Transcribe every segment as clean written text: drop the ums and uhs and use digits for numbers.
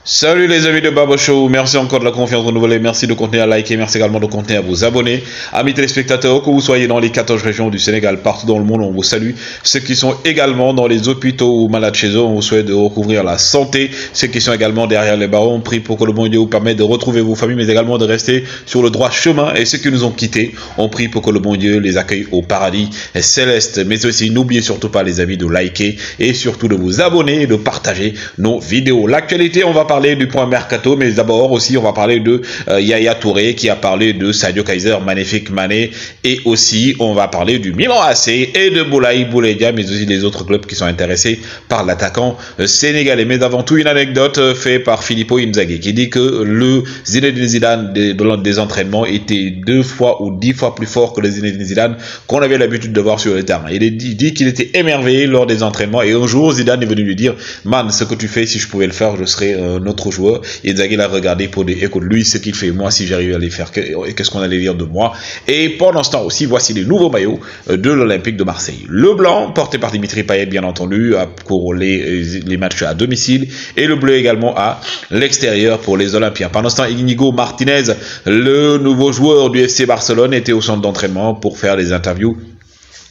Salut les amis de Babo Show, merci encore de la confiance renouvelée, merci de continuer à liker, merci également de continuer à vous abonner. Amis téléspectateurs, que vous soyez dans les 14 régions du Sénégal, partout dans le monde, on vous salue. Ceux qui sont également dans les hôpitaux ou malades chez eux, on vous souhaite de recouvrir la santé. Ceux qui sont également derrière les barreaux, on prie pour que le bon Dieu vous permette de retrouver vos familles, mais également de rester sur le droit chemin. Et ceux qui nous ont quittés, on prie pour que le bon Dieu les accueille au paradis céleste. Mais aussi, n'oubliez surtout pas les amis de liker et surtout de vous abonner et de partager nos vidéos. L'actualité, on va parler du point mercato, mais d'abord aussi on va parler de Yaya Touré qui a parlé de Sadio Kaiser, magnifique Mané, et aussi on va parler du Milan AC et de Boulaye Boulaye, mais aussi des autres clubs qui sont intéressés par l'attaquant sénégalais. Mais avant tout, une anecdote faite par Filippo Inzaghi qui dit que le Zinedine Zidane des entraînements était 2 fois ou 10 fois plus fort que le Zinedine Zidane qu'on avait l'habitude de voir sur le terrain. Il dit qu'il était émerveillé lors des entraînements, et un jour Zidane est venu lui dire: man, ce que tu fais, si je pouvais le faire, je serais notre joueur. Et Inzaghi l'a regardé pour dire: écoute, lui, ce qu'il fait, moi, si j'arrive à les faire, qu'est-ce qu'on allait dire de moi? Et pendant ce temps aussi, voici les nouveaux maillots de l'Olympique de Marseille. Le blanc, porté par Dimitri Payet, bien entendu, pour les matchs à domicile, et le bleu également à l'extérieur pour les Olympiens. Pendant ce temps, Íñigo Martínez, le nouveau joueur du FC Barcelone, était au centre d'entraînement pour faire des interviews,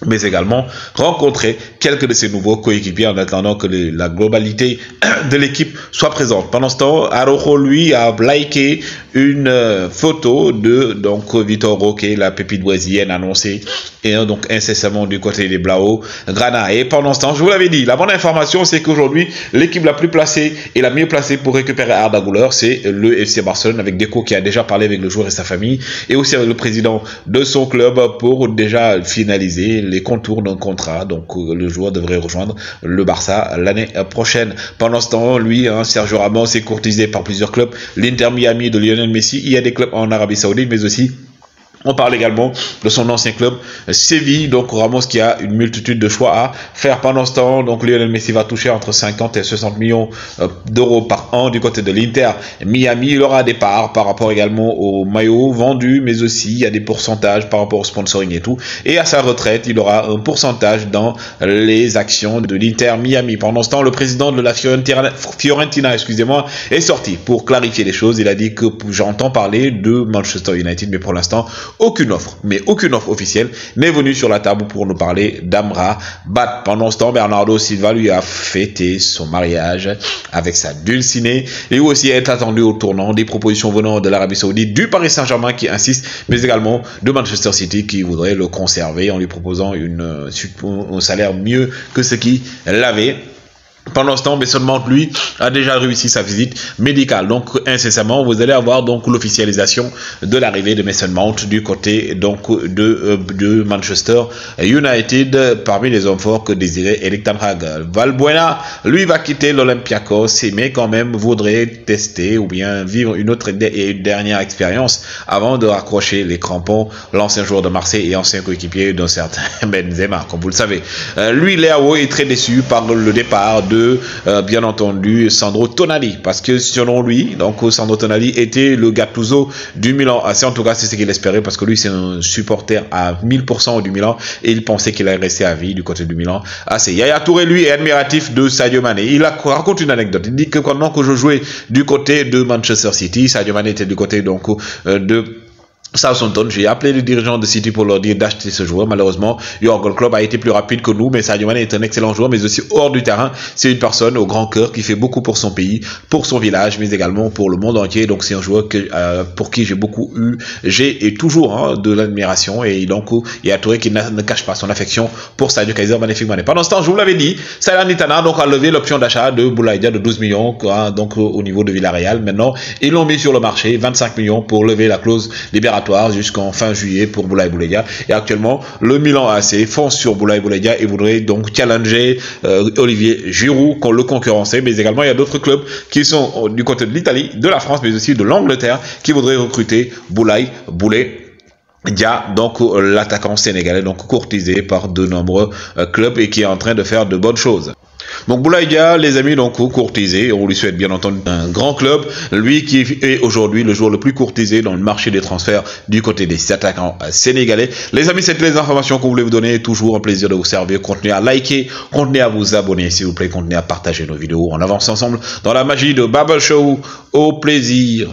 mais également rencontrer quelques de ses nouveaux coéquipiers en attendant que la globalité de l'équipe soit présente. Pendant ce temps, Araujo, lui, a liké une photo de Vitor Roque, la pépite brésilienne annoncée, et donc incessamment du côté des Blaugrana. Et pendant ce temps, je vous l'avais dit, la bonne information, c'est qu'aujourd'hui, l'équipe la plus placée et la mieux placée pour récupérer Arda Güler, c'est le FC Barcelone, avec Deco qui a déjà parlé avec le joueur et sa famille, et aussi avec le président de son club pour déjà finaliser les contours d'un contrat. Donc le joueur devrait rejoindre le Barça l'année prochaine. Pendant ce temps, lui, Sergio Ramos est courtisé par plusieurs clubs, l'Inter Miami de Lionel Messi, il y a des clubs en Arabie Saoudite, mais aussi on parle également de son ancien club, Séville. Donc Ramos qui a une multitude de choix à faire. Pendant ce temps, donc Lionel Messi va toucher entre 50 et 60 millions d'euros par an du côté de l'Inter Miami. Il aura des parts par rapport également aux maillots vendus, mais aussi il y a des pourcentages par rapport au sponsoring et tout. Et à sa retraite, il aura un pourcentage dans les actions de l'Inter Miami. Pendant ce temps, le président de la Fiorentina, excusez-moi, est sorti pour clarifier les choses. Il a dit que j'entends parler de Manchester United, mais pour l'instant, aucune offre officielle n'est venue sur la table pour nous parler d'Amra Bat. Pendant ce temps, Bernardo Silva lui a fêté son mariage avec sa dulcinée, et aussi est attendu au tournant des propositions venant de l'Arabie Saoudite, du Paris Saint-Germain qui insiste, mais également de Manchester City qui voudrait le conserver en lui proposant un salaire mieux que ce qu'il avait. Pendant ce temps, Mason Mount, lui, a déjà réussi sa visite médicale. Donc, incessamment, vous allez avoir donc l'officialisation de l'arrivée de Mason Mount du côté donc de Manchester United, parmi les hommes forts que désirait Erik ten Hag. Valbuena, lui, va quitter l'Olympiakos, mais quand même voudrait tester ou bien vivre une autre et une dernière expérience avant de raccrocher les crampons. L'ancien joueur de Marseille et ancien coéquipier d'un certain Benzema, comme vous le savez. Lui, Léao, est très déçu par le départ de bien entendu Sandro Tonali, parce que selon lui, donc Sandro Tonali était le Gattuso du Milan. En tout cas, c'est ce qu'il espérait, parce que lui, c'est un supporter à 1000% du Milan, et il pensait qu'il allait rester à vie du côté du Milan. Yaya Touré, lui, est admiratif de Sadio Mané. Il raconte une anecdote. Il dit que pendant que je jouais du côté de Manchester City, Sadio Mané était du côté donc de Southampton. J'ai appelé les dirigeants de City pour leur dire d'acheter ce joueur. Malheureusement, Jürgen Klopp a été plus rapide que nous, mais Sadio Mané est un excellent joueur, mais aussi hors du terrain. C'est une personne au grand cœur qui fait beaucoup pour son pays, pour son village, mais également pour le monde entier. Donc c'est un joueur pour qui j'ai et toujours de l'admiration. Et donc il y a Touré qui ne cache pas son affection pour Sadio Kaiser, magnifique Mané. Pendant ce temps, je vous l'avais dit, Salernitana donc a levé l'option d'achat de Boulaye de 12 millions donc au niveau de Villarreal. Maintenant, ils l'ont mis sur le marché, 25 millions pour lever la clause libératoire jusqu'en fin juillet pour Boulaye Boulaye. Et actuellement, le Milan AC fonce sur Boulaye Boulaye et voudrait donc challenger Olivier Giroud, qu'on le concurrencer. Mais également, il y a d'autres clubs qui sont du côté de l'Italie, de la France, mais aussi de l'Angleterre, qui voudraient recruter Boulaye Boulaye. Donc l'attaquant sénégalais, donc courtisé par de nombreux clubs et qui est en train de faire de bonnes choses. Donc Boulaye Dia, les amis, donc courtisé, on lui souhaite bien entendu un grand club, lui qui est aujourd'hui le joueur le plus courtisé dans le marché des transferts du côté des attaquants sénégalais. Les amis, c'est les informations qu'on voulait vous donner, toujours un plaisir de vous servir, continuez à liker, continuez à vous abonner s'il vous plaît, continuez à partager nos vidéos, on avance ensemble dans la magie de Baba Show, au plaisir.